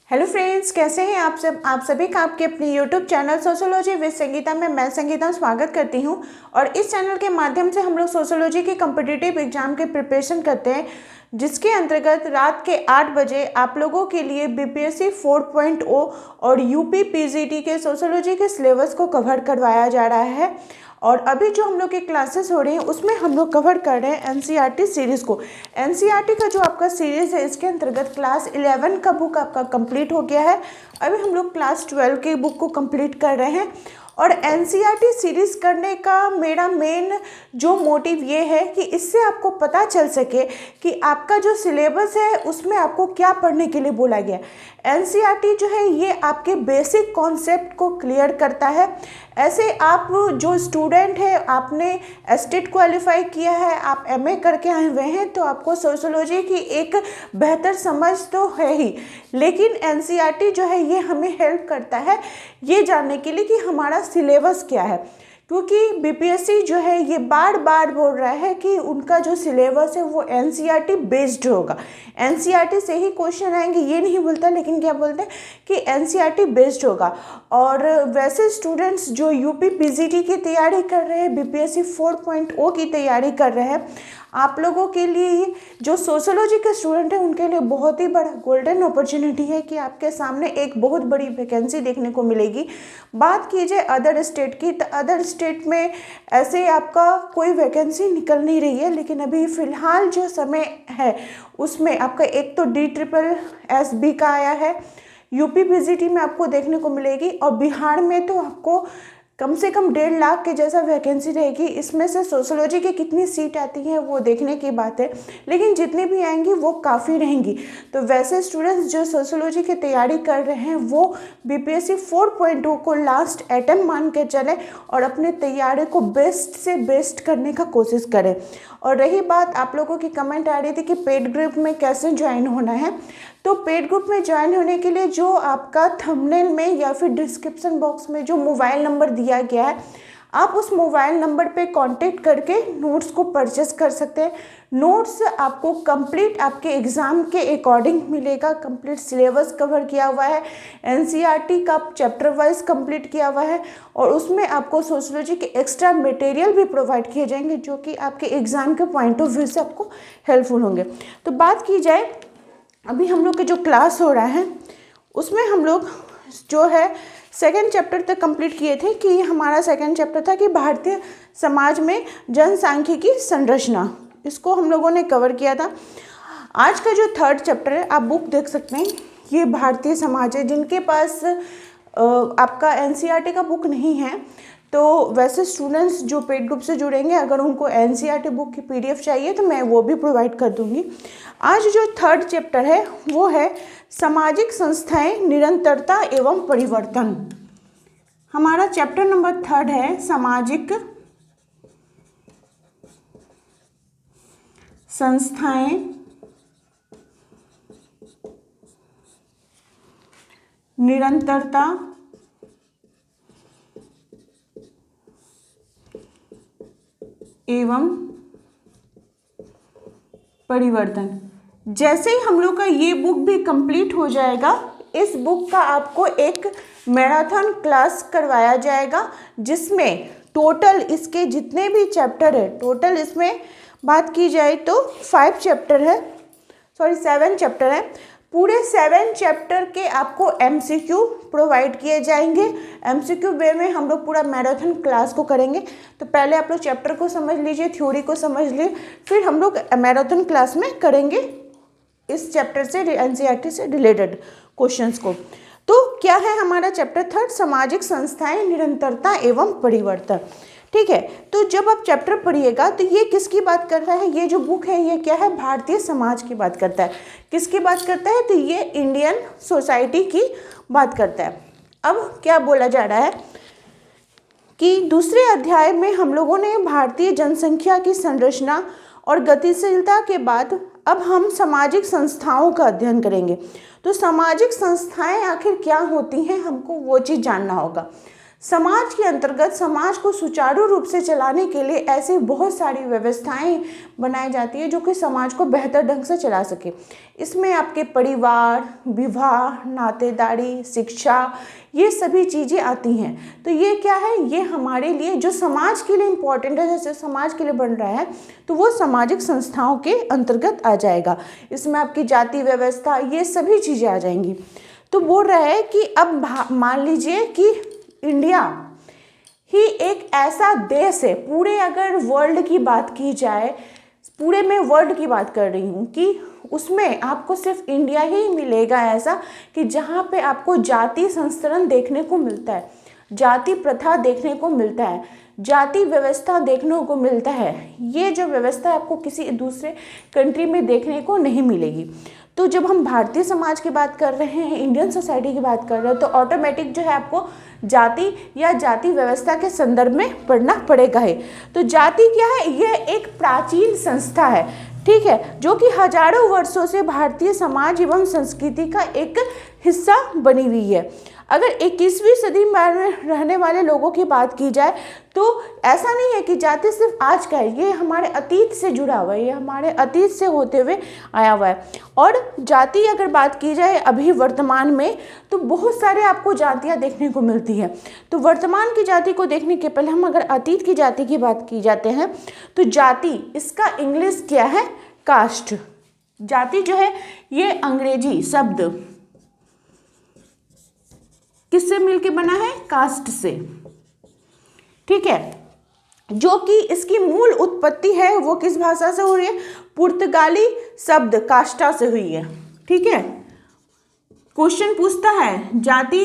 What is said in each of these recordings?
Hello friends, कैसे हैं आप सब। आप सभी का आपके अपने YouTube channel sociology with Sangeeta में मैं संगीता स्वागत करती हूं। और इस चैनल के माध्यम से हम लोग सोशियोलॉजी के कम्पिटिटिव एग्जाम के प्रिपरेशन करते हैं, जिसके अंतर्गत रात के 8 बजे आप लोगों के लिए बीपीएससी 4.0 और यूपी पीजीटी के सोशियोलॉजी के सिलेबस को कवर करवाया जा रहा है। और अभी जो हम लोग की क्लासेस हो रही हैं उसमें हम लोग कवर कर रहे हैं एनसीईआरटी सीरीज़ को। एनसीईआरटी का जो आपका सीरीज़ है, इसके अंतर्गत क्लास 11 का बुक आपका कंप्लीट हो गया है। अभी हम लोग क्लास 12 के बुक को कंप्लीट कर रहे हैं। और एनसीईआरटी सीरीज़ करने का मेरा मेन जो मोटिव ये है कि इससे आपको पता चल सके कि आपका जो सिलेबस है उसमें आपको क्या पढ़ने के लिए बोला गया है। एनसीईआरटी जो है ये आपके बेसिक कॉन्सेप्ट को क्लियर करता है। ऐसे आप जो स्टूडेंट है, आपने एस्टेट क्वालिफाई किया है, आप एमए करके आए हुए हैं, तो आपको सोशियोलॉजी की एक बेहतर समझ तो है ही, लेकिन एनसीईआरटी जो है ये हमें हेल्प करता है ये जानने के लिए कि हमारा सिलेबस क्या है। क्योंकि बीपीएससी जो है ये बार बार बोल रहा है कि उनका जो सिलेबस है वो एनसीईआरटी बेस्ड होगा, एनसीईआरटी से ही क्वेश्चन आएंगे, ये नहीं बोलता, लेकिन क्या बोलते हैं कि एनसीईआरटी बेस्ड होगा। और वैसे स्टूडेंट्स जो यूपी पीजीटी की तैयारी कर रहे हैं, बीपीएससी 4.0 की तैयारी कर रहे हैं, आप लोगों के लिए जो सोशियोलॉजी के स्टूडेंट हैं उनके लिए बहुत ही बड़ा गोल्डन अपॉर्चुनिटी है कि आपके सामने एक बहुत बड़ी वैकेंसी देखने को मिलेगी। बात की जाए अदर स्टेट की, तो अदर स्टेट में ऐसे आपका कोई वैकेंसी निकल नहीं रही है, लेकिन अभी फ़िलहाल जो समय है उसमें आपका एक तो DSSB का आया है, यूपी पीजीटी में आपको देखने को मिलेगी, और बिहार में तो आपको कम से कम 1.5 लाख के जैसा वैकेंसी रहेगी। इसमें से सोशियोलॉजी की कितनी सीट आती हैं वो देखने की बात है, लेकिन जितनी भी आएंगी वो काफ़ी रहेंगी। तो वैसे स्टूडेंट्स जो सोशियोलॉजी की तैयारी कर रहे हैं वो बीपीएससी 4.0 को लास्ट अटेम्प्ट मान के चलें और अपने तैयारी को बेस्ट से बेस्ट करने का कोशिश करें। और रही बात, आप लोगों की कमेंट आ रही थी कि पेड ग्रुप में कैसे ज्वाइन होना है, तो पेड ग्रुप में ज्वाइन होने के लिए जो आपका थंबनेल में या फिर डिस्क्रिप्शन बॉक्स में जो मोबाइल नंबर दिया गया है, आप उस मोबाइल नंबर पे कांटेक्ट करके नोट्स को परचेस कर सकते हैं। नोट्स आपको कंप्लीट आपके एग्ज़ाम के अकॉर्डिंग मिलेगा, कंप्लीट सिलेबस कवर किया हुआ है, एनसीईआरटी का चैप्टर वाइज कंप्लीट किया हुआ है, और उसमें आपको सोशियोलॉजी के एक्स्ट्रा मटेरियल भी प्रोवाइड किए जाएंगे जो कि आपके एग्ज़ाम के पॉइंट ऑफ व्यू से आपको हेल्पफुल होंगे। तो बात की जाए अभी हम लोग के जो क्लास हो रहा है उसमें हम लोग जो है सेकेंड चैप्टर तक कंप्लीट किए थे, कि हमारा सेकेंड चैप्टर था कि भारतीय समाज में जनसांख्यिकी संरचना, इसको हम लोगों ने कवर किया था। आज का जो थर्ड चैप्टर है, आप बुक देख सकते हैं, ये भारतीय समाज है। जिनके पास आपका एनसीईआरटी का बुक नहीं है, तो वैसे स्टूडेंट्स जो पेड ग्रुप से जुड़ेंगे, अगर उनको एनसीईआरटी बुक की पीडीएफ चाहिए तो मैं वो भी प्रोवाइड कर दूंगी। आज जो थर्ड चैप्टर है वो है सामाजिक संस्थाएं, निरंतरता एवं परिवर्तन। हमारा चैप्टर नंबर थर्ड है सामाजिक संस्थाएं, निरंतरता एवं परिवर्तन। जैसे ही हम लोग का ये बुक भी कंप्लीट हो जाएगा, इस बुक का आपको एक मैराथन क्लास करवाया जाएगा, जिसमें टोटल इसके जितने भी चैप्टर है, टोटल इसमें बात की जाए तो 7 चैप्टर है। पूरे 7 चैप्टर के आपको एमसीक्यू प्रोवाइड किए जाएंगे। एमसीक्यू वे में हम लोग पूरा मैराथन क्लास को करेंगे। तो पहले आप लोग चैप्टर को समझ लीजिए, थ्योरी को समझ लीजिए, फिर हम लोग मैराथन क्लास में करेंगे इस चैप्टर से, एनसीईआरटी से रिलेटेड क्वेश्चंस को। तो क्या है हमारा चैप्टर थर्ड, सामाजिक संस्थाएं, निरंतरता एवं परिवर्तन। ठीक है, तो जब आप चैप्टर पढ़िएगा तो ये किसकी बात कर रहा है, ये जो बुक है ये क्या है, भारतीय समाज की बात करता है। किसकी बात करता है, तो ये इंडियन सोसाइटी की बात करता है। अब क्या बोला जा रहा है कि दूसरे अध्याय में हम लोगों ने भारतीय जनसंख्या की संरचना और गतिशीलता के बाद अब हम सामाजिक संस्थाओं का अध्ययन करेंगे। तो सामाजिक संस्थाएं आखिर क्या होती हैं, हमको वो चीज़ जानना होगा। समाज के अंतर्गत समाज को सुचारू रूप से चलाने के लिए ऐसी बहुत सारी व्यवस्थाएं बनाई जाती है जो कि समाज को बेहतर ढंग से चला सके। इसमें आपके परिवार, विवाह, नातेदारी, शिक्षा, ये सभी चीज़ें आती हैं। तो ये क्या है, ये हमारे लिए जो समाज के लिए इम्पोर्टेंट है, जैसे समाज के लिए बन रहा है तो वो सामाजिक संस्थाओं के अंतर्गत आ जाएगा। इसमें आपकी जाति व्यवस्था, ये सभी चीज़ें आ जाएंगी। तो बोल रहा है कि अब मान लीजिए कि इंडिया ही एक ऐसा देश है, पूरे अगर वर्ल्ड की बात की जाए, पूरे मैं वर्ल्ड की बात कर रही हूँ, कि उसमें आपको सिर्फ इंडिया ही मिलेगा ऐसा कि जहाँ पे आपको जाति संस्तरण देखने को मिलता है, जाति प्रथा देखने को मिलता है, जाति व्यवस्था देखने को मिलता है। ये जो व्यवस्था आपको किसी दूसरे कंट्री में देखने को नहीं मिलेगी। तो जब हम भारतीय समाज की बात कर रहे हैं, इंडियन सोसाइटी की बात कर रहे हैं, तो ऑटोमेटिक जो है आपको जाति या जाति व्यवस्था के संदर्भ में पढ़ना पड़ेगा ही। तो जाति क्या है, यह एक प्राचीन संस्था है, ठीक है, जो कि हजारों वर्षों से भारतीय समाज एवं संस्कृति का एक हिस्सा बनी हुई है। अगर 21वीं सदी में रहने वाले लोगों की बात की जाए तो ऐसा नहीं है कि जाति सिर्फ आज का है, ये हमारे अतीत से जुड़ा हुआ है, ये हमारे अतीत से होते हुए आया हुआ है। और जाति अगर बात की जाए अभी वर्तमान में, तो बहुत सारे आपको जातियाँ देखने को मिलती है। तो वर्तमान की जाति को देखने के पहले हम अगर अतीत की जाति की बात की जाते हैं तो जाति, इसका इंग्लिश क्या है, कास्ट। जाति जो है ये अंग्रेजी शब्द किससे मिलके बना है, कास्ट से, ठीक है, जो कि इसकी मूल उत्पत्ति है वो किस भाषा से हो रही है, पुर्तगाली शब्द कास्टा से हुई है, ठीक है। क्वेश्चन पूछता है जाति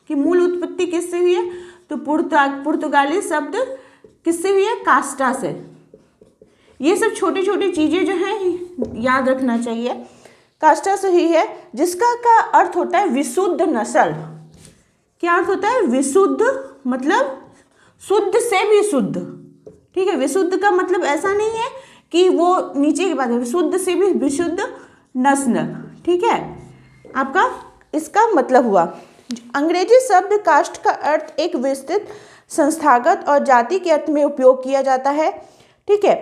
की मूल उत्पत्ति किससे हुई है, तो पुर्तगाली शब्द किससे हुई है, कास्टा से। ये सब छोटी छोटी चीजें जो हैं याद रखना चाहिए। कास्टा से हुई है, जिसका का अर्थ होता है विशुद्ध नस्ल। क्या अर्थ होता है, विशुद्ध मतलब शुद्ध से भी शुद्ध, ठीक है। विशुद्ध का मतलब ऐसा नहीं है कि वो नीचे की बात है, शुद्ध से भी विशुद्ध नस्ल, ठीक है, आपका इसका मतलब हुआ। अंग्रेजी शब्द कास्ट का अर्थ एक विस्तृत संस्थागत और जाति के अर्थ में उपयोग किया जाता है, ठीक है।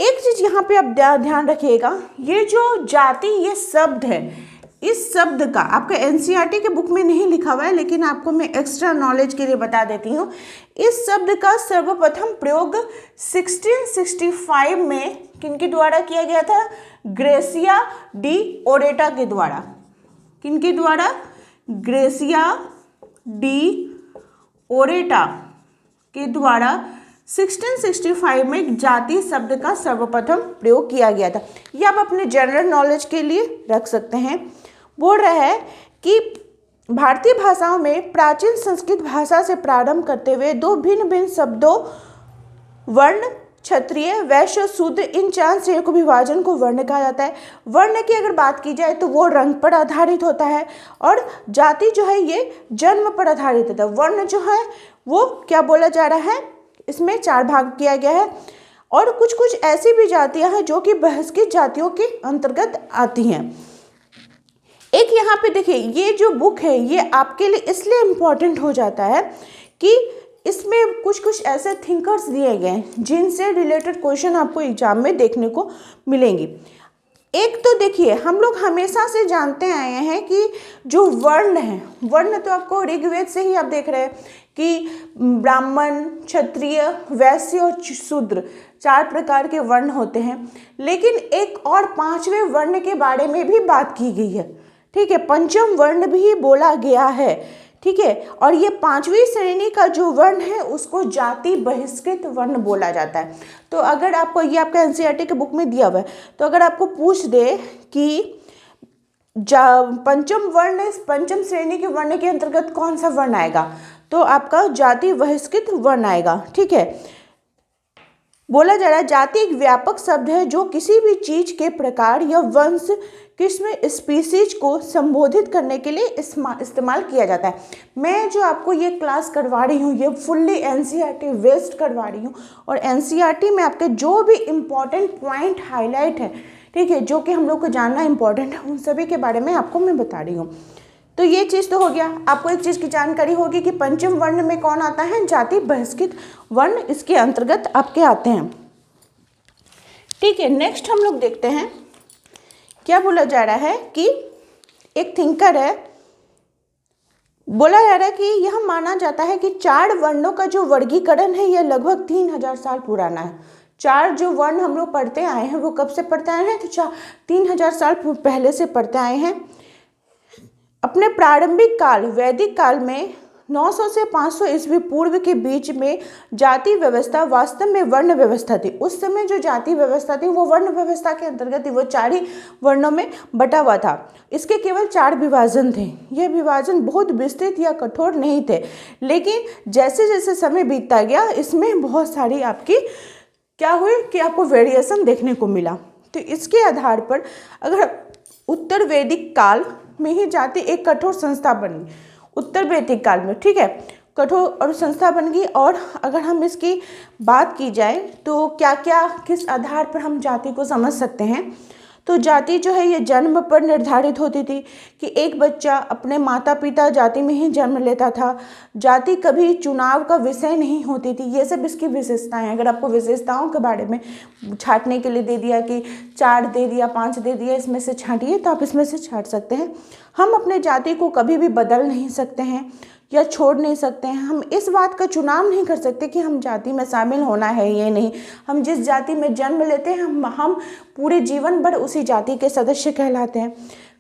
एक चीज यहाँ पे आप ध्यान रखिएगा, ये जो जाति ये शब्द है, इस शब्द का आपका एनसीईआरटी के बुक में नहीं लिखा हुआ है, लेकिन आपको मैं एक्स्ट्रा नॉलेज के लिए बता देती हूँ। इस शब्द का सर्वप्रथम प्रयोग 1665 में किनके द्वारा किया गया था, ग्रेसिया डी ओरेटा के द्वारा। किनके द्वारा, ग्रेसिया डी ओरेटा के द्वारा 1665 में जाति शब्द का सर्वप्रथम प्रयोग किया गया था। यह आप अपने जनरल नॉलेज के लिए रख सकते हैं। बोल रहा है कि भारतीय भाषाओं में प्राचीन संस्कृत भाषा से प्रारंभ करते हुए दो भिन्न भिन्न शब्दों वर्ण, क्षत्रिय, वैश्य, शूद्र, इन 4 श्रेणियों को विभाजन को वर्ण कहा जाता है। वर्ण की अगर बात की जाए तो वो रंग पर आधारित होता है, और जाति जो है ये जन्म पर आधारित होता है। वर्ण जो है वो क्या बोला जा रहा है, इसमें 4 भाग किया गया है, और कुछ कुछ ऐसी भी जातियां हैं जो कि बहिष्कृत जातियों के अंतर्गत आती हैं। एक यहाँ पे देखिए, ये जो बुक है ये आपके लिए इसलिए इम्पोर्टेंट हो जाता है कि इसमें कुछ कुछ ऐसे थिंकर्स दिए गए हैं जिनसे रिलेटेड क्वेश्चन आपको एग्जाम में देखने को मिलेंगे। एक तो देखिए, हम लोग हमेशा से जानते आए हैं कि जो वर्ण है, वर्ण तो आपको ऋग्वेद से ही आप देख रहे हैं कि ब्राह्मण, क्षत्रिय, वैश्य और शूद्र 4 प्रकार के वर्ण होते हैं। लेकिन एक और 5वें वर्ण के बारे में भी बात की गई है, ठीक है, पंचम वर्ण भी बोला गया है, ठीक है। और ये 5वीं श्रेणी का जो वर्ण है उसको जाति बहिष्कृत वर्ण बोला जाता है। तो अगर आपको ये आपका एनसीईआरटी के बुक में दिया हुआ है, तो अगर आपको पूछ दे कि पंचम वर्ण, पंचम श्रेणी के वर्ण के अंतर्गत कौन सा वर्ण आएगा, तो आपका जाति बहिष्कृत वर्ण आएगा, ठीक है। बोला जा रहा है जाति एक व्यापक शब्द है जो किसी भी चीज के प्रकार या वंश, किस्म, स्पीसीज को संबोधित करने के लिए इस्तेमाल किया जाता है। मैं जो आपको ये क्लास करवा रही हूँ ये फुल्ली एनसीईआरटी बेस्ड करवा रही हूँ, और एनसीईआरटी में आपके जो भी इम्पोर्टेंट पॉइंट हाईलाइट है, ठीक है, जो कि हम लोग को जानना इम्पोर्टेंट है, उन सभी के बारे में आपको मैं बता रही हूँ। तो ये चीज़ तो हो गया। आपको एक चीज़ की जानकारी होगी कि पंचम वर्ण में कौन आता है, जाति बहिष्कृत वर्ण इसके अंतर्गत आपके आते हैं। ठीक है, नेक्स्ट हम लोग देखते हैं क्या बोला जा रहा है कि एक थिंकर है, बोला जा रहा है कि यह माना जाता है कि 4 वर्णों का जो वर्गीकरण है यह लगभग 3000 साल पुराना है। 4 जो वर्ण हम लोग पढ़ते आए हैं वो कब से पढ़ते आए हैं, तो 3000 साल पहले से पढ़ते आए हैं। अपने प्रारंभिक काल वैदिक काल में 900 से 500 ईस्वी पूर्व के बीच में जाति व्यवस्था वास्तव में वर्ण व्यवस्था थी। उस समय जो जाति व्यवस्था थी वो वर्ण व्यवस्था के अंतर्गत थी, वो 4 ही वर्णों में बटा हुआ था। इसके केवल 4 विभाजन थे। ये विभाजन बहुत विस्तृत या कठोर नहीं थे, लेकिन जैसे जैसे समय बीतता गया इसमें बहुत सारी आपकी क्या हुई कि आपको वेरिएशन देखने को मिला। तो इसके आधार पर अगर उत्तर वैदिक काल में ही जाति एक कठोर संस्था बनी, उत्तर वैदिक काल में, ठीक है, कठोर और संस्था बन गई। और अगर हम इसकी बात की जाए तो क्या क्या किस आधार पर हम जाति को समझ सकते हैं, तो जाति जो है ये जन्म पर निर्धारित होती थी कि एक बच्चा अपने माता पिता जाति में ही जन्म लेता था। जाति कभी चुनाव का विषय नहीं होती थी। ये सब इसकी विशेषताएं। अगर आपको विशेषताओं के बारे में छांटने के लिए दे दिया कि 4 दे दिया, 5 दे दिया, इसमें से छांटिए, तो आप इसमें से छांट सकते हैं। हम अपने जाति को कभी भी बदल नहीं सकते हैं या छोड़ नहीं सकते हैं। हम इस बात का चुनाव नहीं कर सकते कि हम जाति में शामिल होना है ये नहीं। हम जिस जाति में जन्म लेते हैं हम पूरे जीवन भर उसी जाति के सदस्य कहलाते हैं।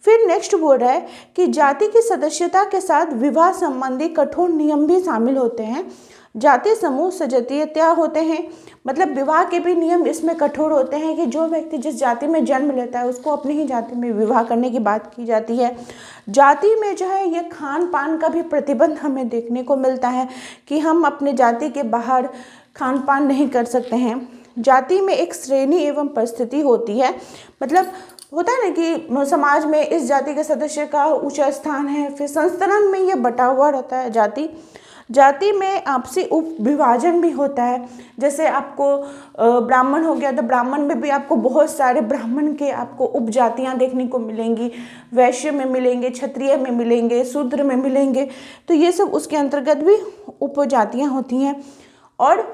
फिर नेक्स्ट बोल रहा है कि जाति की सदस्यता के साथ विवाह संबंधी कठोर नियम भी शामिल होते हैं। जाति समूह सजातीयता होते हैं, मतलब विवाह के भी नियम इसमें कठोर होते हैं कि जो व्यक्ति जिस जाति में जन्म लेता है उसको अपनी ही जाति में विवाह करने की बात की जाती है। जाति में जो है ये खान पान का भी प्रतिबंध हमें देखने को मिलता है कि हम अपने जाति के बाहर खान पान नहीं कर सकते हैं। जाति में एक श्रेणी एवं परिस्थिति होती है, मतलब होता है ना कि समाज में इस जाति के सदस्य का ऊंचा स्थान है, फिर संस्थान में ये बटा हुआ रहता है जाति। जाति में आपसी उप विभाजन भी होता है, जैसे आपको ब्राह्मण हो गया तो ब्राह्मण में भी आपको बहुत सारे ब्राह्मण के आपको उपजातियां देखने को मिलेंगी, वैश्य में मिलेंगे, क्षत्रिय में मिलेंगे, शूद्र में मिलेंगे। तो ये सब उसके अंतर्गत भी उपजातियां होती हैं। और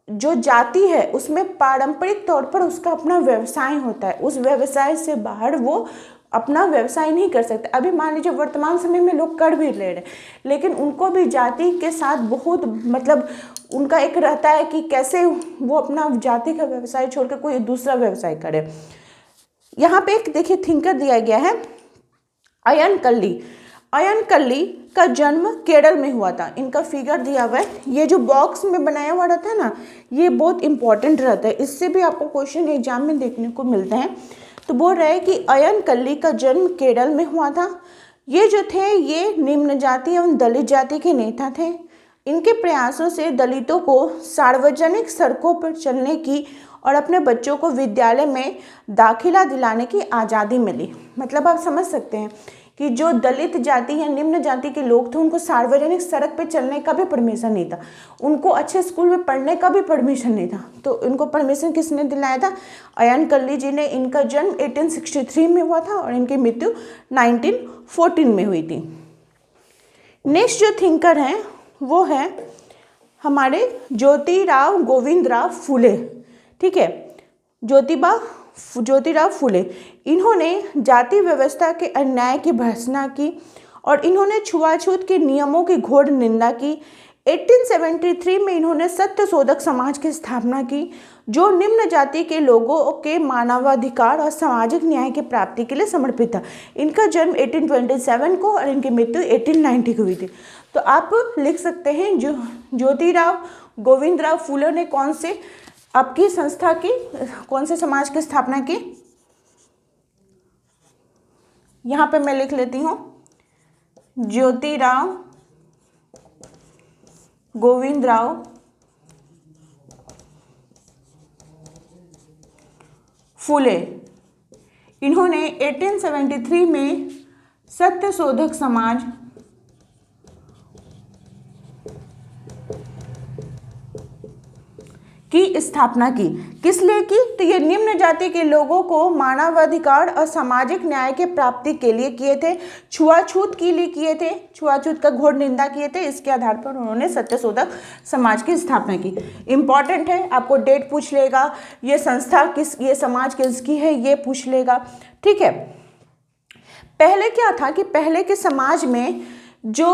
जो जाति है उसमें पारंपरिक तौर पर उसका अपना व्यवसाय होता है, उस व्यवसाय से बाहर वो अपना व्यवसाय नहीं कर सकते। अभी मान लीजिए वर्तमान समय में लोग कर भी ले रहे, लेकिन उनको भी जाति के साथ बहुत मतलब उनका एक रहता है कि कैसे वो अपना जाति का व्यवसाय छोड़कर कोई दूसरा व्यवसाय करे। यहाँ पे एक देखिए थिंकर दिया गया है अयन कल्ली। अयन कल्ली का जन्म केरल में हुआ था। इनका फिगर दिया हुआ है, ये जो बॉक्स में बनाया हुआ रहता है ना, ये बहुत इंपॉर्टेंट रहता है, इससे भी आपको क्वेश्चन एग्जाम में देखने को मिलते हैं। तो बोल रहे हैं कि अयन कल्ली का जन्म केरल में हुआ था। ये जो थे ये निम्न जाति एवं दलित जाति के नेता थे। इनके प्रयासों से दलितों को सार्वजनिक सड़कों पर चलने की और अपने बच्चों को विद्यालय में दाखिला दिलाने की आज़ादी मिली। मतलब आप समझ सकते हैं कि जो दलित जाति या निम्न जाति के लोग थे उनको सार्वजनिक सड़क पे चलने का भी परमिशन नहीं था, उनको अच्छे स्कूल में पढ़ने का भी परमिशन नहीं था। तो इनको परमिशन किसने दिलाया था? अयन कल्ली जी ने। इनका जन्म 1863 में हुआ था और इनकी मृत्यु 1914 में हुई थी। नेक्स्ट जो थिंकर हैं वो है हमारे ज्योतिराव गोविंदराव फुले। ठीक है, ज्योतिराव फुले। इन्होंने जाति व्यवस्था के अन्याय की भर्त्सना की और इन्होंने छुआछूत के नियमों की घोर निंदा की। 1873 में इन्होंने सत्यशोधक समाज की स्थापना की जो निम्न जाति के लोगों के मानवाधिकार और सामाजिक न्याय की प्राप्ति के लिए समर्पित था। इनका जन्म 1827 को और इनकी मृत्यु 1890 को हुई थी। तो आप लिख सकते हैं जो ज्योतिराव गोविंदराव फुले ने कौन से आपकी संस्था की, कौन से समाज की स्थापना की? यहाँ पे मैं लिख लेती हूँ ज्योतिराव गोविंदराव फुले। इन्होंने 1873 में सत्यशोधक समाज की स्थापना की। किस लिए की? तो ये निम्न जाति के लोगों को मानवाधिकार और सामाजिक न्याय के प्राप्ति के लिए किए थे, छुआछूत के लिए किए थे, छुआछूत का घोर निंदा किए थे। इसके आधार पर उन्होंने सत्यशोधक समाज की स्थापना की। इंपॉर्टेंट है, आपको डेट पूछ लेगा, ये संस्था किस, ये समाज किसकी है ये पूछ लेगा। ठीक है, पहले क्या था कि पहले के समाज में जो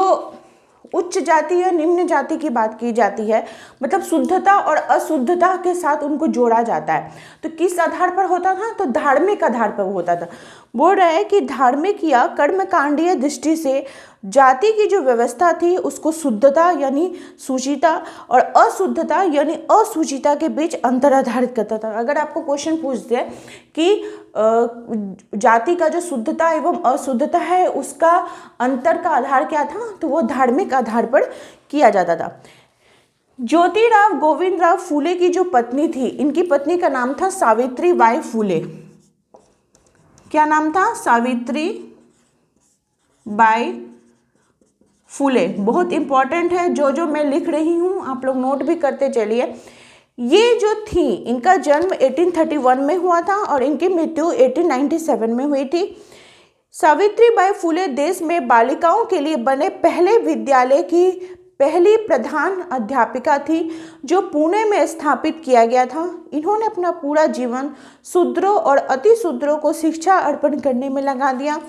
उच्च जाति या निम्न जाति की बात की जाती है, मतलब शुद्धता और अशुद्धता के साथ उनको जोड़ा जाता है। तो किस आधार पर होता था? तो धार्मिक आधार पर होता था। बोल रहा है कि धार्मिक या कर्मकांडीय दृष्टि से जाति की जो व्यवस्था थी उसको शुद्धता यानी सूचिता और अशुद्धता यानी असूचिता के बीच अंतर आधारित करता था। अगर आपको क्वेश्चन पूछते हैं कि जाति का जो शुद्धता एवं अशुद्धता है उसका अंतर का आधार क्या था, तो वो धार्मिक आधार पर किया जाता था। ज्योतिराव गोविंदराव फूले की जो पत्नी थी, इनकी पत्नी का नाम था सावित्री बाई फूले। क्या नाम था? सावित्री बाई फूले। बहुत इंपॉर्टेंट है, जो मैं लिख रही हूँ आप लोग नोट भी करते चलिए। ये जो थी, इनका जन्म 1831 में हुआ था और इनकी मृत्यु 1897 में हुई थी। सावित्री बाई फूले देश में बालिकाओं के लिए बने पहले विद्यालय की पहली प्रधान अध्यापिका थी, जो पुणे में स्थापित किया गया था। इन्होंने अपना पूरा जीवन शूद्रों और अति शूद्रों को शिक्षा अर्पण करने में लगा दिया।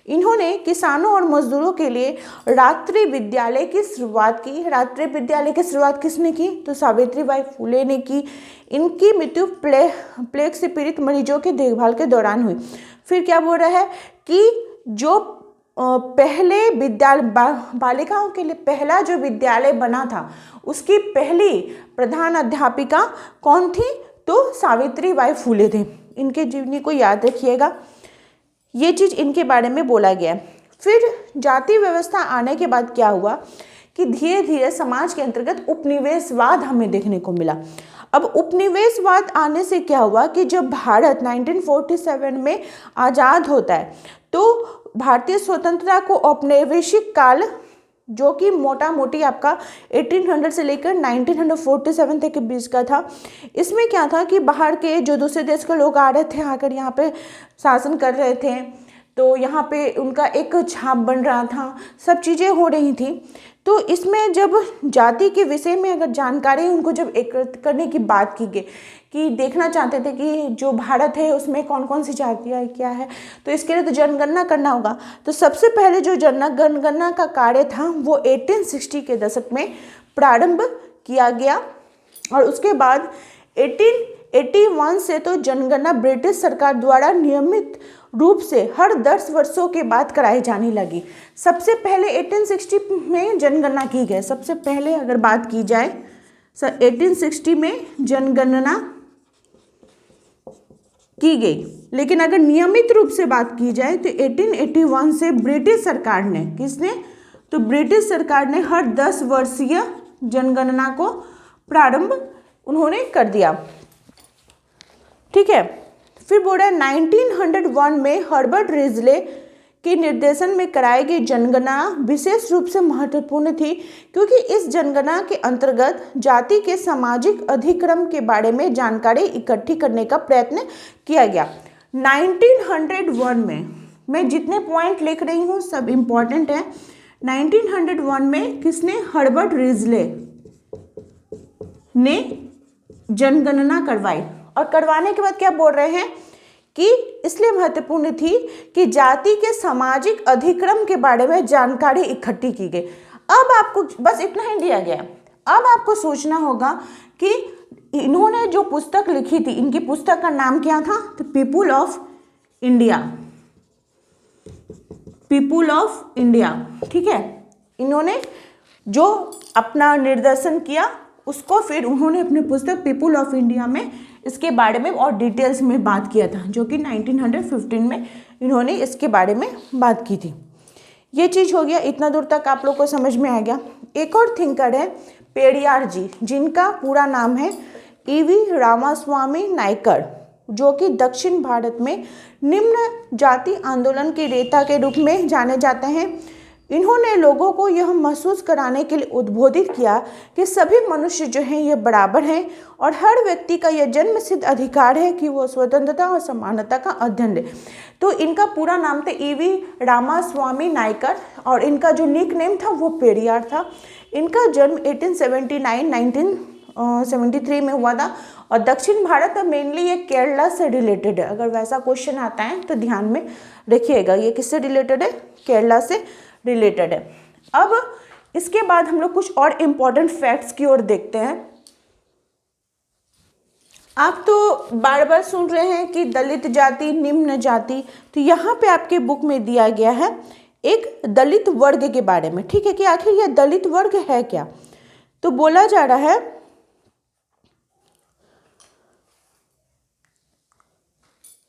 इन्होंने किसानों और मजदूरों के लिए रात्रि विद्यालय की शुरुआत की। रात्रि विद्यालय की शुरुआत किसने की? तो सावित्री बाई फूले ने की। इनकी मृत्यु प्लेग से पीड़ित मरीजों की देखभाल के दौरान हुई। फिर क्या बोल रहा है कि जो पहले विद्यालय बालिकाओं के लिए पहला जो विद्यालय बना था उसकी पहली प्रधान अध्यापिका कौन थी? तो सावित्री बाई फूले थे। इनके जीवनी को याद रखिएगा, ये चीज़ इनके बारे में बोला गया है। फिर जाति व्यवस्था आने के बाद क्या हुआ कि धीरे धीरे समाज के अंतर्गत उपनिवेशवाद हमें देखने को मिला। अब उपनिवेशवाद आने से क्या हुआ कि जब भारत 1947 में आज़ाद होता है तो भारतीय स्वतंत्रता को औपनिवेशिक काल, जो कि मोटा मोटी आपका 1800 से लेकर 1947 तक के बीच का था, इसमें क्या था कि बाहर के जो दूसरे देश के लोग आ रहे थे, आकर यहाँ पे शासन कर रहे थे, तो यहाँ पे उनका एक छाप बन रहा था, सब चीज़ें हो रही थी। तो इसमें जब जाति के विषय में अगर जानकारी उनको जब एकत्रित करने की बात की गई कि देखना चाहते थे कि जो भारत है उसमें कौन कौन सी जातियाँ क्या है, तो इसके लिए तो जनगणना करना होगा। तो सबसे पहले जो जनगणना का कार्य था वो 1860 के दशक में प्रारंभ किया गया और उसके बाद 1881 से तो जनगणना ब्रिटिश सरकार द्वारा नियमित रूप से हर 10 वर्षों के बाद कराई जाने लगी। सबसे पहले 1860 में जनगणना की गई। सबसे पहले अगर बात की जाए 1860 में जनगणना की गई, लेकिन अगर नियमित रूप से बात की जाए तो 1881 से ब्रिटिश सरकार ने, किसने? तो ब्रिटिश सरकार ने हर 10 वर्षीय जनगणना को प्रारंभ उन्होंने कर दिया। ठीक है, फिर बोल रहा है 1901 में हर्बर्ट रिजले के निर्देशन में कराई गई जनगणना विशेष रूप से महत्वपूर्ण थी, क्योंकि इस जनगणना के अंतर्गत जाति के सामाजिक अधिक्रम के बारे में जानकारी इकट्ठी करने का प्रयत्न किया गया। 1901 में मैं जितने पॉइंट लिख रही हूँ सब इम्पॉर्टेंट है। 1901 में किसने? हर्बर्ट रिजले ने जनगणना करवाई और करवाने के बाद क्या बोल रहे हैं कि इसलिए महत्वपूर्ण थी कि जाति के सामाजिक अधिक्रम के बारे में जानकारी इकट्ठी की गई। अब आपको बस इतना ही दिया गया। अब आपको सोचना होगा कि इन्होंने जो पुस्तक लिखी थी, इनकी पुस्तक का नाम क्या था? तो people of India, people of India. ठीक है, इन्होंने जो अपना निर्देशन किया उसको फिर उन्होंने अपनी पुस्तक पीपुल ऑफ इंडिया में इसके बारे में और डिटेल्स में बात किया था, जो कि 1915 में इन्होंने इसके बारे में बात की थी। ये चीज़ हो गया, इतना दूर तक आप लोग को समझ में आ गया। एक और थिंकर है पेरियार जी, जिनका पूरा नाम है ईवी रामास्वामी नायकर, जो कि दक्षिण भारत में निम्न जाति आंदोलन के नेता के रूप में जाने जाते हैं। इन्होंने लोगों को यह महसूस कराने के लिए उद्बोधित किया कि सभी मनुष्य जो हैं ये बराबर हैं और हर व्यक्ति का यह जन्म सिद्ध अधिकार है कि वो स्वतंत्रता और समानता का अध्ययन ले। तो इनका पूरा नाम था ईवी रामास्वामी नायकर और इनका जो निक नेम था वो पेरियार था। इनका जन्म 1973 में हुआ था और दक्षिण भारत में मेनली ये केरला से रिलेटेड है। अगर वैसा क्वेश्चन आता है तो ध्यान में रखिएगा, ये किससे रिलेटेड है? केरला से रिलेटेड है। अब इसके बाद हम लोग कुछ और इम्पॉर्टेंट फैक्ट्स की ओर देखते हैं। आप तो बार बार सुन रहे हैं कि दलित जाति, निम्न जाति, तो यहाँ पे आपके बुक में दिया गया है एक दलित वर्ग के बारे में, ठीक है, कि आखिर यह दलित वर्ग है क्या। तो बोला जा रहा है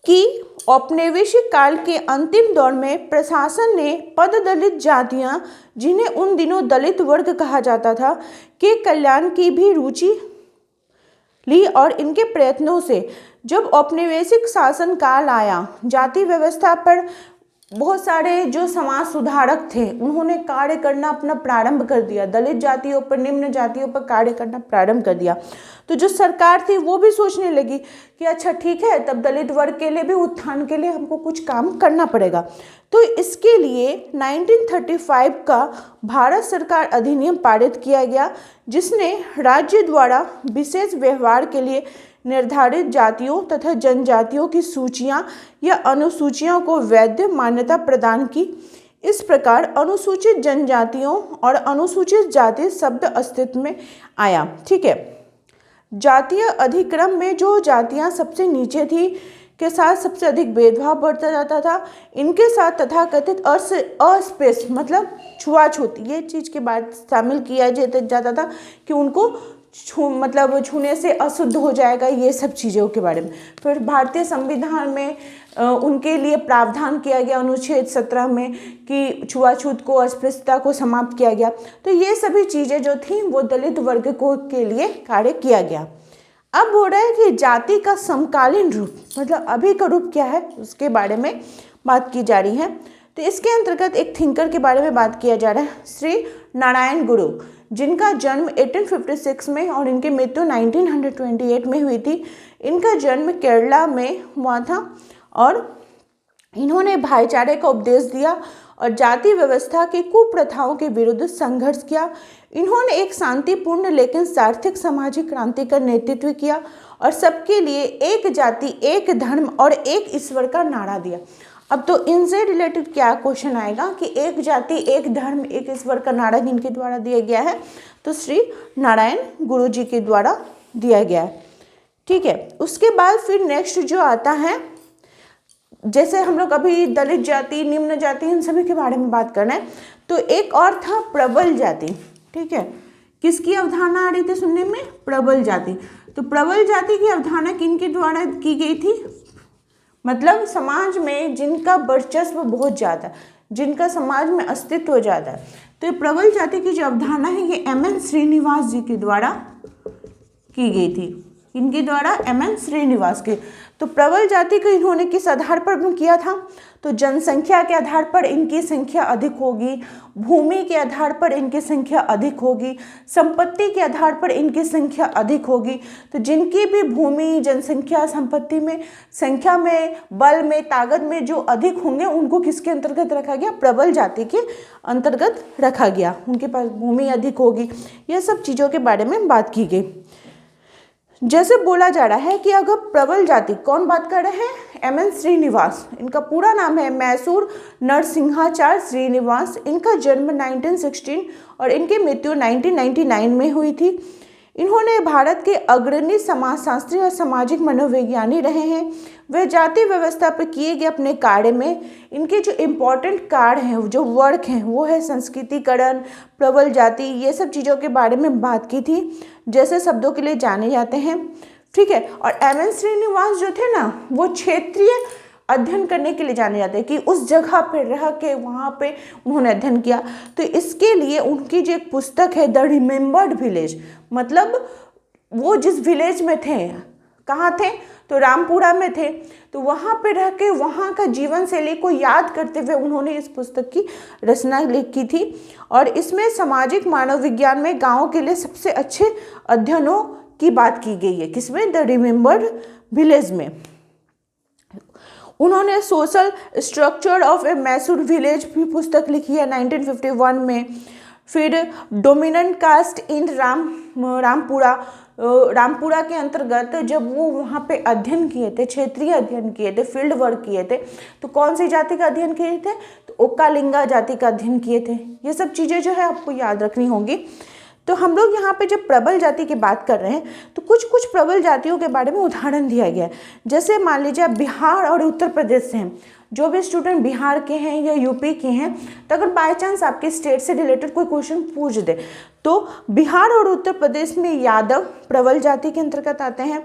कि औपनिवेशिक काल के अंतिम दौर में प्रशासन ने पद दलित जातियां, जिन्हें उन दिनों दलित वर्ग कहा जाता था, के कल्याण की भी रुचि ली और इनके प्रयत्नों से जब औपनिवेशिक शासन काल आया, जाति व्यवस्था पर बहुत सारे जो समाज सुधारक थे उन्होंने कार्य करना अपना प्रारंभ कर दिया, दलित जातियों पर, निम्न जातियों पर कार्य करना प्रारंभ कर दिया। तो जो सरकार थी वो भी सोचने लगी कि अच्छा ठीक है, तब दलित वर्ग के लिए भी उत्थान के लिए हमको कुछ काम करना पड़ेगा। तो इसके लिए 1935 का भारत सरकार अधिनियम पारित किया गया, जिसने राज्य द्वारा विशेष व्यवहार के लिए निर्धारित जातियों तथा जनजातियों की सूचियां या अनुसूचियों को वैध मान्यता प्रदान की। इस प्रकार अनुसूचित जनजातियों और अनुसूचित जाति शब्द अस्तित्व में आया, ठीक है। जातीय अधिक्रम में जो जातियां सबसे नीचे थी के साथ सबसे अधिक भेदभाव बढ़ता जाता था। इनके साथ तथाकथित अस्पृश्य मतलब छुआछूत, ये चीज़ के बाद शामिल किया जाता था कि उनको छूने से अशुद्ध हो जाएगा, ये सब चीज़ों के बारे में। फिर भारतीय संविधान में उनके लिए प्रावधान किया गया अनुच्छेद 17 में कि छुआछूत को, अस्पृश्यता को समाप्त किया गया। तो ये सभी चीज़ें जो थी वो दलित वर्ग को के लिए कार्य किया गया। अब हो रहा है कि जाति का समकालीन रूप मतलब अभी का रूप क्या है उसके बारे में बात की जा रही है। तो इसके अंतर्गत एक थिंकर के बारे में बात किया जा रहा है, श्री नारायण गुरु, जिनका जन्म 1856 में और इनकी मृत्यु 1928 में हुई थी। इनका जन्म केरला में हुआ था और इन्होंने भाईचारे का उपदेश दिया और जाति व्यवस्था की कुप्रथाओं के विरुद्ध संघर्ष किया। इन्होंने एक शांतिपूर्ण लेकिन सार्थक सामाजिक क्रांति का नेतृत्व किया और सबके लिए एक जाति, एक धर्म और एक ईश्वर का नारा दिया। अब तो इनसे रिलेटेड क्या क्वेश्चन आएगा कि एक जाति, एक धर्म, एक ईश्वर का नारा किनके द्वारा दिया गया है? तो श्री नारायण गुरु जी के द्वारा दिया गया है, ठीक है। उसके बाद फिर नेक्स्ट जो आता है, जैसे हम लोग अभी दलित जाति, निम्न जाति, इन सभी के बारे में बात कर रहे हैं, तो एक और था प्रबल जाति, ठीक है। किसकी अवधारणा आ रही थी सुनने में? प्रबल जाति। तो प्रबल जाति की अवधारणा किनके द्वारा की गई थी? मतलब समाज में जिनका वर्चस्व बहुत ज़्यादा, जिनका समाज में अस्तित्व ज़्यादा है। तो प्रबल जाति की जो अवधारणा है ये M.N. श्रीनिवास जी के द्वारा की गई थी। इनके द्वारा M.N. श्रीनिवास के। तो प्रबल जाति को इन्होंने किस आधार पर किया था? तो जनसंख्या के आधार पर इनकी संख्या अधिक होगी, भूमि के आधार पर इनकी संख्या अधिक होगी, संपत्ति के आधार पर इनकी संख्या अधिक होगी। तो जिनकी भी भूमि, जनसंख्या, संपत्ति में, संख्या में, बल में, ताकत में जो अधिक होंगे उनको किसके अंतर्गत रखा गया? प्रबल जाति के अंतर्गत रखा गया। उनके पास भूमि अधिक होगी, ये सब चीज़ों के बारे में बात की गई। जैसे बोला जा रहा है कि अगर प्रबल जाति, कौन बात कर रहे हैं? M.N. श्रीनिवास। इनका पूरा नाम है मैसूर नरसिंहाचार्य श्रीनिवास। इनका जन्म 1916 और इनकी मृत्यु 1999 में हुई थी। इन्होंने भारत के अग्रणी समाजशास्त्री और सामाजिक मनोविज्ञानी रहे हैं। वे जाति व्यवस्था पर किए गए अपने कार्य में इनके जो इम्पोर्टेंट कार्य हैं, जो वर्क हैं, वो है संस्कृतिकरण, प्रबल जाति, ये सब चीज़ों के बारे में बात की थी, जैसे शब्दों के लिए जाने जाते हैं, ठीक है। और M.N. श्रीनिवास जो थे ना, वो क्षेत्रीय अध्ययन करने के लिए जाने जाते हैं कि उस जगह पे रह के वहाँ पे उन्होंने अध्ययन किया। तो इसके लिए उनकी जो एक पुस्तक है द रिमेम्बर्ड विलेज, मतलब वो जिस विलेज में थे, कहाँ थे? तो रामपुरा में थे, तो वहाँ पे रह के वहाँ का जीवन शैली को याद करते हुए उन्होंने इस पुस्तक की रचना की थी। और इसमें सामाजिक मानव विज्ञान में गाँव के लिए सबसे अच्छे अध्ययनों की बात की गई है। किसमें? द रिमेम्बर्ड विलेज में। उन्होंने social structure of A Mysore village भी पुस्तक लिखी है 1951 में। फिर डोमिनेंट कास्ट इन रामपुरा के अंतर्गत जब वो वहाँ पे अध्ययन किए थे, क्षेत्रीय अध्ययन किए थे, फील्ड वर्क किए थे, तो कौन सी जाति का अध्ययन किए थे? तो ओकालिंगा जाति का अध्ययन किए थे। ये सब चीज़ें जो है आपको याद रखनी होंगी। तो हम लोग यहाँ पे जब प्रबल जाति की बात कर रहे हैं तो कुछ कुछ प्रबल जातियों के बारे में उदाहरण दिया गया है। जैसे मान लीजिए आप बिहार और उत्तर प्रदेश से हैं, जो भी स्टूडेंट बिहार के हैं या यूपी के हैं, तो अगर बाय चांस आपके स्टेट से रिलेटेड कोई क्वेश्चन पूछ दे तो बिहार और उत्तर प्रदेश में यादव प्रबल जाति के अंतर्गत आते हैं।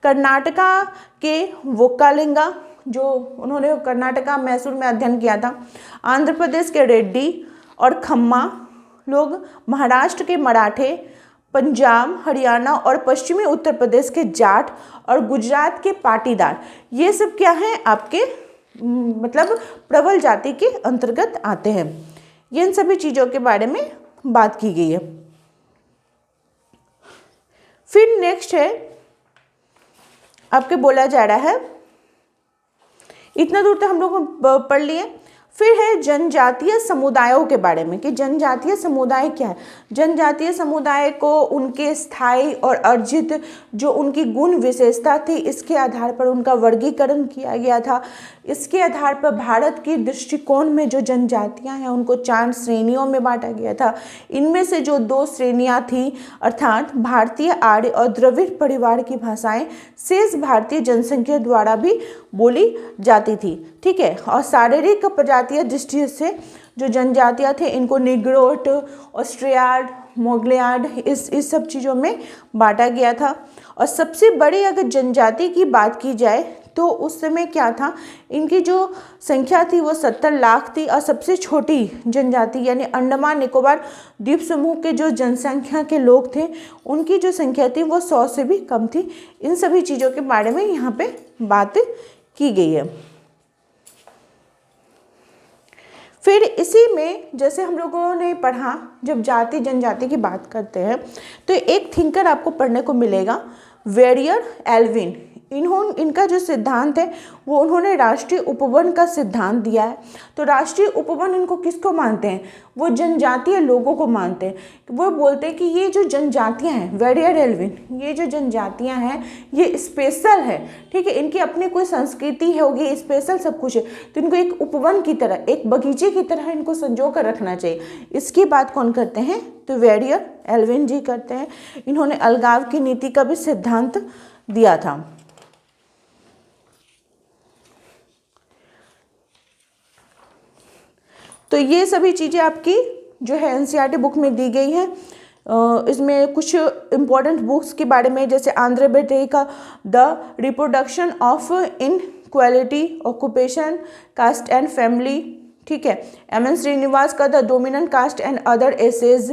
कर्नाटका के वोक्कालिंगा, जो उन्होंने कर्नाटका मैसूर में अध्ययन किया था। आंध्र प्रदेश के रेड्डी और खम्मा लोग, महाराष्ट्र के मराठे, पंजाब, हरियाणा और पश्चिमी उत्तर प्रदेश के जाट और गुजरात के पाटीदार, ये सब क्या है आपके मतलब प्रबल जाति के अंतर्गत आते हैं। ये इन सभी चीज़ों के बारे में बात की गई है। फिर नेक्स्ट है आपके बोला जा रहा है, इतना दूर तक हम लोग पढ़ लिए। फिर है जनजातीय समुदायों के बारे में कि जनजातीय समुदाय क्या है। जनजातीय समुदाय को उनके स्थायी और अर्जित जो उनकी गुण विशेषता थी, इसके आधार पर उनका वर्गीकरण किया गया था। इसके आधार पर भारत की दृष्टिकोण में जो जनजातियां हैं उनको 4 श्रेणियों में बांटा गया था। इनमें से जो 2 श्रेणियां थी, अर्थात भारतीय आर्य और द्रविड़ परिवार की भाषाएं शेष भारतीय जनसंख्या द्वारा भी बोली जाती थी। ठीक है। और शारीरिक प्रजातीय दृष्टि से जो जनजातियां थे इनको निग्रोट, ऑस्ट्रियाड, मोगलियाड इस सब चीज़ों में बांटा गया था। और सबसे बड़ी अगर जनजाति की बात की जाए तो उस समय क्या था, इनकी जो संख्या थी वो 70 लाख थी। और सबसे छोटी जनजाति यानी अंडमान निकोबार द्वीप समूह के जो जनसंख्या के लोग थे उनकी जो संख्या थी वो 100 से भी कम थी। इन सभी चीज़ों के बारे में यहाँ पे बात की गई है। फिर इसी में जैसे हम लोगों ने पढ़ा, जब जाति जनजाति की बात करते हैं तो एक थिंकर आपको पढ़ने को मिलेगा, वेरियर एल्विन। इनका जो सिद्धांत है वो उन्होंने राष्ट्रीय उपवन का सिद्धांत दिया है। तो राष्ट्रीय उपवन इनको किसको मानते हैं? वो जनजातीय लोगों को मानते हैं। वो बोलते हैं कि ये जो जनजातियां हैं, वेरियर एल्विन, ये जो जनजातियां हैं ये स्पेशल है। ठीक है, इनकी अपनी कोई संस्कृति होगी, स्पेशल सब कुछ है। तो इनको एक उपवन की तरह, एक बगीचे की तरह इनको संजो कर रखना चाहिए। इसकी बात कौन करते हैं? तो वेरियर एल्विन जी करते हैं। इन्होंने अलगाव की नीति का भी सिद्धांत दिया था। तो ये सभी चीज़ें आपकी जो है एनसीईआरटी बुक में दी गई है। इसमें कुछ इम्पॉर्टेंट बुक्स के बारे में, जैसे आंध्र बेटे का the reproduction of inequality, occupation, caste and family. ठीक है। एम.एन. श्रीनिवास का the dominant caste and other essays.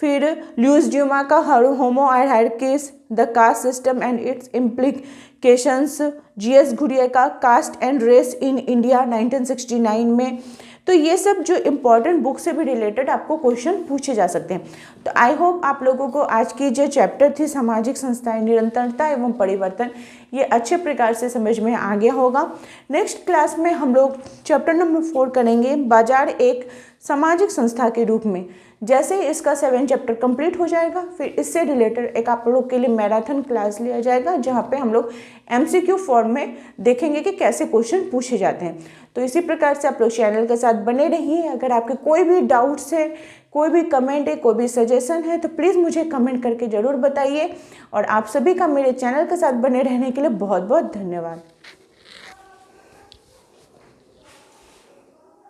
फिर लुइस ड्यूमा का homo hierarchies, the caste system and its implications. G S. Ghurye का caste and race in India 1969 में। तो ये सब जो इम्पॉर्टेंट बुक से भी रिलेटेड आपको क्वेश्चन पूछे जा सकते हैं। तो आई होप आप लोगों को आज की जो चैप्टर थी सामाजिक संस्थाएं, निरंतरता एवं परिवर्तन, ये अच्छे प्रकार से समझ में आ गया होगा। नेक्स्ट क्लास में हम लोग चैप्टर नंबर 4 करेंगे, बाजार एक सामाजिक संस्था के रूप में। जैसे ही इसका 7 चैप्टर कंप्लीट हो जाएगा, फिर इससे रिलेटेड एक आप लोग के लिए मैराथन क्लास लिया जाएगा, जहाँ पे हम लोग MCQ फॉर्म में देखेंगे कि कैसे क्वेश्चन पूछे जाते हैं। तो इसी प्रकार से आप लोग चैनल के साथ बने रहिए। अगर आपके कोई भी डाउट्स है, कोई भी कमेंट है, कोई भी सजेशन है, तो प्लीज़ मुझे कमेंट करके ज़रूर बताइए। और आप सभी का मेरे चैनल के साथ बने रहने के लिए बहुत बहुत धन्यवाद।